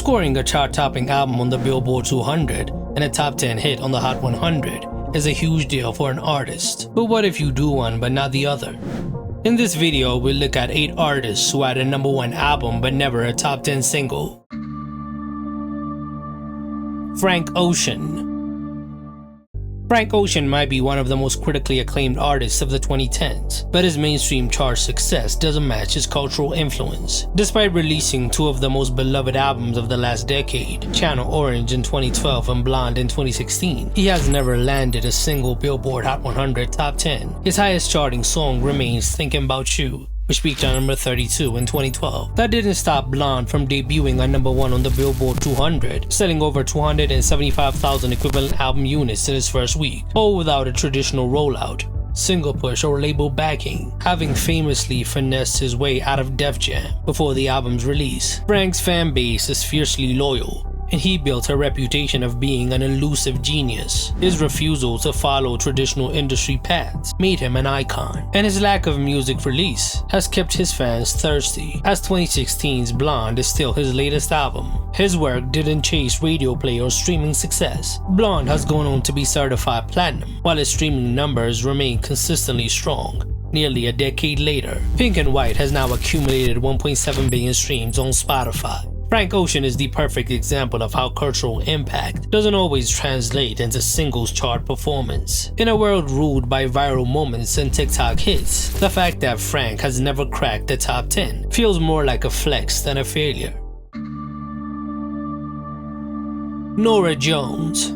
Scoring a chart-topping album on the Billboard 200 and a top 10 hit on the Hot 100 is a huge deal for an artist. But what if you do one but not the other? In this video, we'll look at 8 artists who had a #1 album but never a top 10 single. Frank Ocean. Frank Ocean might be one of the most critically acclaimed artists of the 2010s, but his mainstream chart success doesn't match his cultural influence. Despite releasing 2 of the most beloved albums of the last decade, Channel Orange in 2012 and Blonde in 2016, he has never landed a single Billboard Hot 100 top 10. His highest charting song remains Thinking About You, which peaked on number 32 in 2012. That didn't stop Blonde from debuting on #1 on the Billboard 200, selling over 275,000 equivalent album units in its first week, all without a traditional rollout, single push, or label backing, having famously finessed his way out of Def Jam before the album's release. Frank's fan base is fiercely loyal, and he built a reputation of being an elusive genius. His refusal to follow traditional industry paths made him an icon, and his lack of music release has kept his fans thirsty, as 2016's Blonde is still his latest album. His work didn't chase radio play or streaming success. Blonde has gone on to be certified platinum, while his streaming numbers remain consistently strong. Nearly a decade later, Pink and White has now accumulated 1.7 billion streams on Spotify. Frank Ocean is the perfect example of how cultural impact doesn't always translate into singles chart performance. In a world ruled by viral moments and TikTok hits, the fact that Frank has never cracked the top 10 feels more like a flex than a failure. Norah Jones.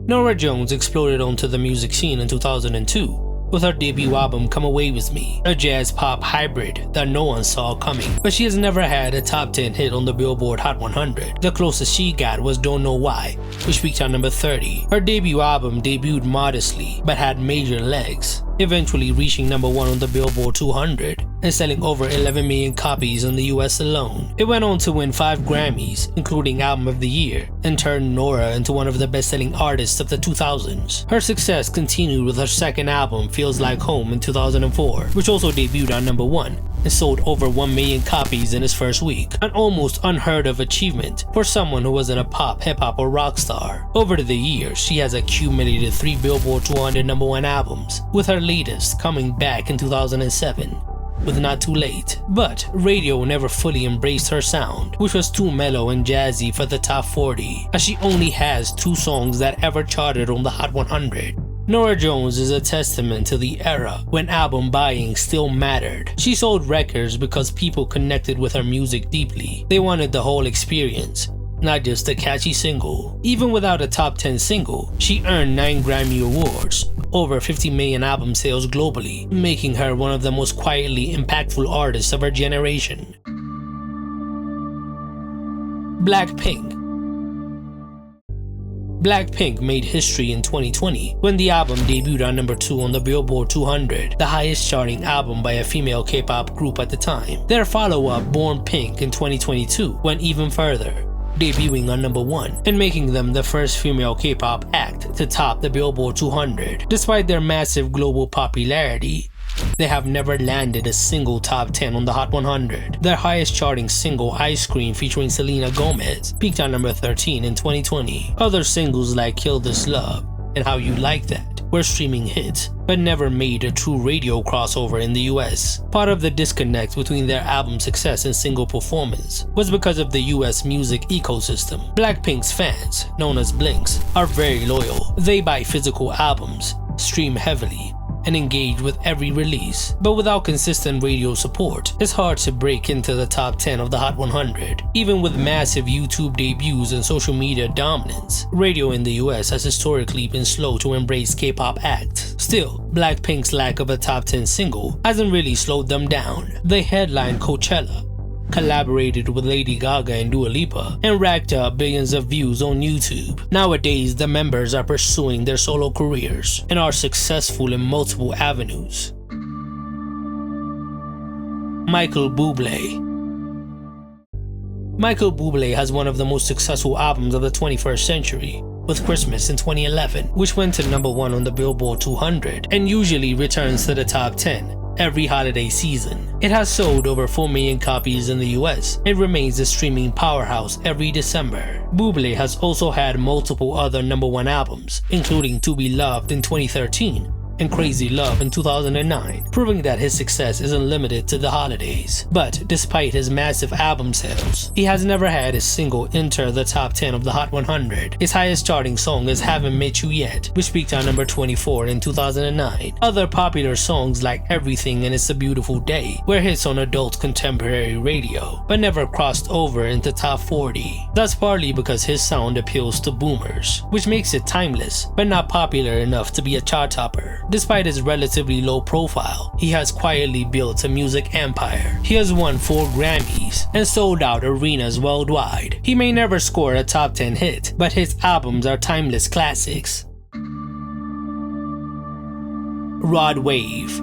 Norah Jones exploded onto the music scene in 2002 with her debut album Come Away With Me, a jazz-pop hybrid that no one saw coming. But she has never had a top 10 hit on the Billboard Hot 100. The closest she got was Don't Know Why, which peaked on number 30. Her debut album debuted modestly, but had major legs, eventually reaching #1 on the Billboard 200 and selling over 11 million copies in the US alone. It went on to win 5 Grammys, including Album of the Year, and turned Norah into one of the best-selling artists of the 2000s. Her success continued with her second album, Feels Like Home, in 2004, which also debuted on #1 and sold over 1 million copies in its first week, an almost unheard of achievement for someone who wasn't a pop, hip-hop, or rock star. Over the years, she has accumulated 3 Billboard 200 #1 albums, with her latest coming back in 2007 with Not Too Late. But radio never fully embraced her sound, which was too mellow and jazzy for the top 40, as she only has 2 songs that ever charted on the Hot 100. Norah Jones is a testament to the era when album buying still mattered. She sold records because people connected with her music deeply. They wanted the whole experience, not just a catchy single. Even without a top 10 single, she earned 9 Grammy Awards, over 50 million album sales globally, making her one of the most quietly impactful artists of her generation. Blackpink. Blackpink made history in 2020 when the album debuted on #2 on the Billboard 200, the highest charting album by a female K-pop group at the time. Their follow-up, Born Pink, in 2022 went even further, debuting on #1 and making them the first female K-pop act to top the Billboard 200. Despite their massive global popularity, they have never landed a single top 10 on the Hot 100. Their highest charting single, Ice Cream, featuring Selena Gomez, peaked on number 13 in 2020. Other singles like Kill This Love and How You Like That were streaming hits, but never made a true radio crossover in the US. Part of the disconnect between their album success and single performance was because of the US music ecosystem. Blackpink's fans, known as Blinks, are very loyal. They buy physical albums, stream heavily, and engage with every release. But without consistent radio support, it's hard to break into the top 10 of the Hot 100. Even with massive YouTube debuts and social media dominance, radio in the US has historically been slow to embrace K-pop acts. Still, Blackpink's lack of a top 10 single hasn't really slowed them down. They headlined Coachella, collaborated with Lady Gaga and Dua Lipa, and racked up billions of views on YouTube. Nowadays, the members are pursuing their solo careers and are successful in multiple avenues. Michael Bublé. Michael Bublé has one of the most successful albums of the 21st century, with Christmas in 2011, which went to #1 on the Billboard 200 and usually returns to the top 10 every holiday season. It has sold over 4 million copies in the US and remains a streaming powerhouse every December. Bublé has also had multiple other #1 albums, including To Be Loved in 2013 and Crazy Love in 2009, proving that his success isn't limited to the holidays. But despite his massive album sales, he has never had a single enter the top 10 of the Hot 100. His highest charting song is Haven't Met You Yet, which peaked on number 24 in 2009. Other popular songs like Everything and It's a Beautiful Day were hits on adult contemporary radio, but never crossed over into top 40. That's partly because his sound appeals to boomers, which makes it timeless, but not popular enough to be a chart topper. Despite his relatively low profile, he has quietly built a music empire. He has won 4 Grammys and sold out arenas worldwide. He may never score a top 10 hit, but his albums are timeless classics. Rod Wave.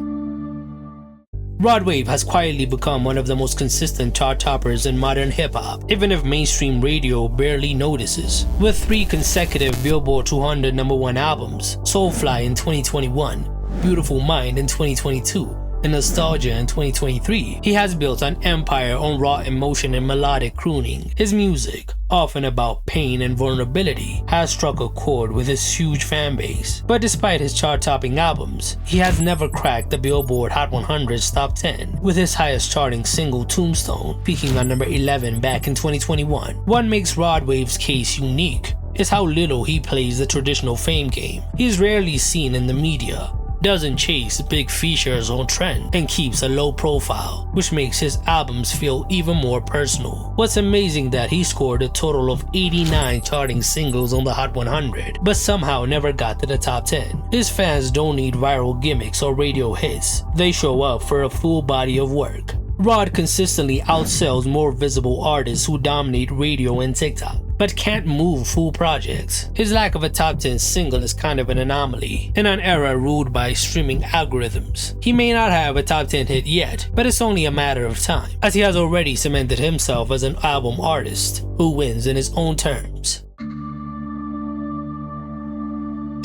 Rod Wave has quietly become one of the most consistent chart toppers in modern hip-hop, even if mainstream radio barely notices. With 3 consecutive Billboard 200 #1 albums, Soulfly in 2021, Beautiful Mind in 2022, and Nostalgia in 2023, he has built an empire on raw emotion and melodic crooning. His music, often about pain and vulnerability, has struck a chord with his huge fan base. But despite his chart-topping albums, he has never cracked the Billboard Hot 100's top 10, with his highest charting single Tombstone peaking on number 11 back in 2021. What makes Rod Wave's case unique is how little he plays the traditional fame game. He is rarely seen in the media, doesn't chase big features on trend, and keeps a low profile, which makes his albums feel even more personal. What's amazing that he scored a total of 89 charting singles on the Hot 100, but somehow never got to the top 10. His fans don't need viral gimmicks or radio hits, they show up for a full body of work. Rod consistently outsells more visible artists who dominate radio and TikTok, but can't move full projects. His lack of a top 10 single is kind of an anomaly in an era ruled by streaming algorithms. He may not have a top 10 hit yet, but it's only a matter of time, as he has already cemented himself as an album artist who wins in his own terms.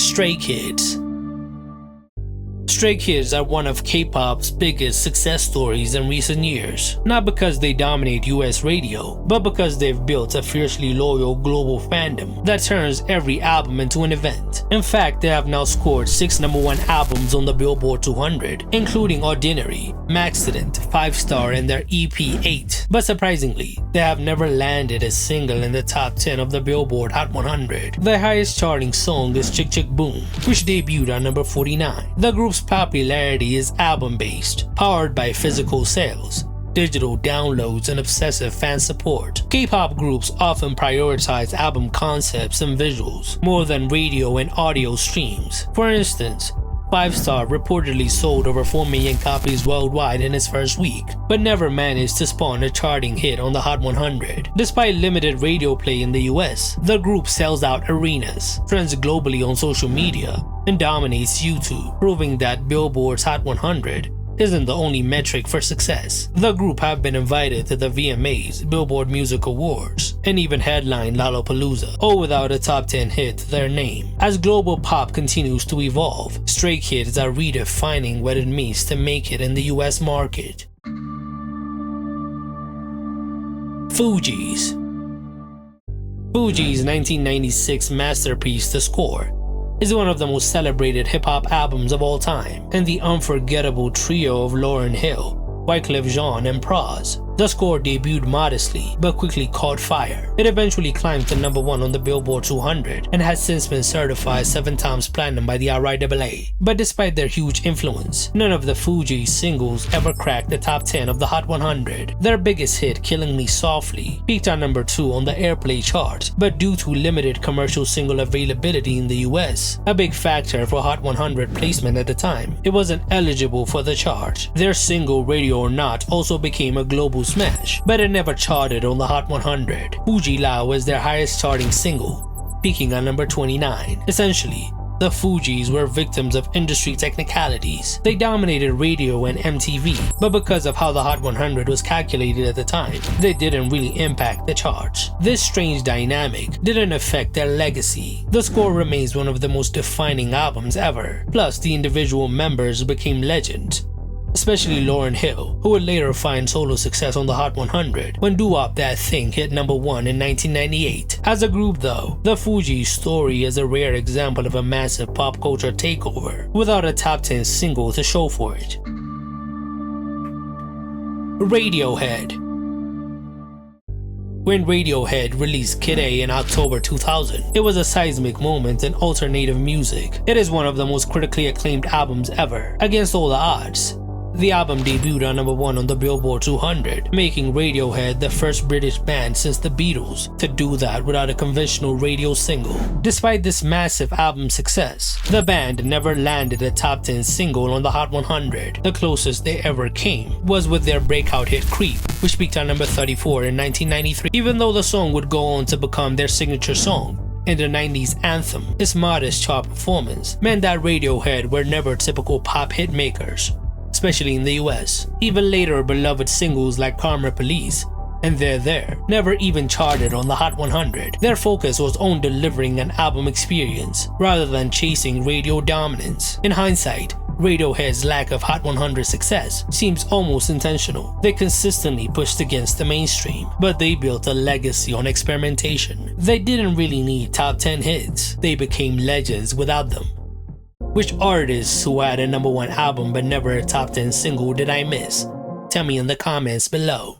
Stray Kids. Stray Kids are one of K-pop's biggest success stories in recent years, not because they dominate US radio, but because they've built a fiercely loyal global fandom that turns every album into an event. In fact, they have now scored 6 #1 albums on the Billboard 200, including Ordinary, Maxident, 5-Star, and their EP 8. But surprisingly, they have never landed a single in the top 10 of the Billboard Hot 100. Their highest charting song is Chick Chick Boom, which debuted on number 49. The group's popularity is album-based, powered by physical sales, digital downloads, and obsessive fan support. K-pop groups often prioritize album concepts and visuals more than radio and audio streams. For instance, 5-Star reportedly sold over 4 million copies worldwide in its first week, but never managed to spawn a charting hit on the Hot 100. Despite limited radio play in the US, the group sells out arenas, trends globally on social media, and dominates YouTube, proving that Billboard's Hot 100 isn't the only metric for success. The group have been invited to the VMAs, Billboard Music Awards, and even headlined Lollapalooza, all without a top 10 hit to their name. As global pop continues to evolve, Stray Kids are redefining what it means to make it in the US market. Fugees. Fugees' 1996 masterpiece The Score is one of the most celebrated hip-hop albums of all time, and the unforgettable trio of Lauryn Hill, Wyclef Jean, and Pras. The Score debuted modestly, but quickly caught fire. It eventually climbed to #1 on the Billboard 200 and has since been certified 7 times platinum by the RIAA. But despite their huge influence, none of the Fugees singles ever cracked the top 10 of the Hot 100. Their biggest hit, Killing Me Softly, peaked on #2 on the Airplay chart, but due to limited commercial single availability in the US, a big factor for Hot 100 placement at the time, it wasn't eligible for the chart. Their single Radio or Not also became a global smash, but it never charted on the Hot 100. Fuji La was their highest charting single, peaking on number 29. Essentially, the Fugees were victims of industry technicalities. They dominated radio and MTV, but because of how the Hot 100 was calculated at the time, they didn't really impact the charts. This strange dynamic didn't affect their legacy. The Score remains one of the most defining albums ever. Plus, the individual members became legends. especially Lauryn Hill, who would later find solo success on the Hot 100 when Doo-Wop That Thing hit number 1 in 1998. As a group though, the Fugees' story is a rare example of a massive pop culture takeover without a top 10 single to show for it. Radiohead. When Radiohead released Kid A in October 2000, it was a seismic moment in alternative music. It is one of the most critically acclaimed albums ever, against all the odds. The album debuted on number 1 on the Billboard 200, making Radiohead the first British band since the Beatles to do that without a conventional radio single. Despite this massive album success, the band never landed a top 10 single on the Hot 100. The closest they ever came was with their breakout hit Creep, which peaked on number 34 in 1993. Even though the song would go on to become their signature song and the 90s anthem, its modest chart performance meant that Radiohead were never typical pop hit makers, especially in the US. Even later beloved singles like Karma Police and They're There never even charted on the Hot 100. Their focus was on delivering an album experience rather than chasing radio dominance. In hindsight, Radiohead's lack of Hot 100 success seems almost intentional. They consistently pushed against the mainstream, but they built a legacy on experimentation. They didn't really need top 10 hits, they became legends without them. Which artists who had a number 1 album but never a top 10 single did I miss? Tell me in the comments below.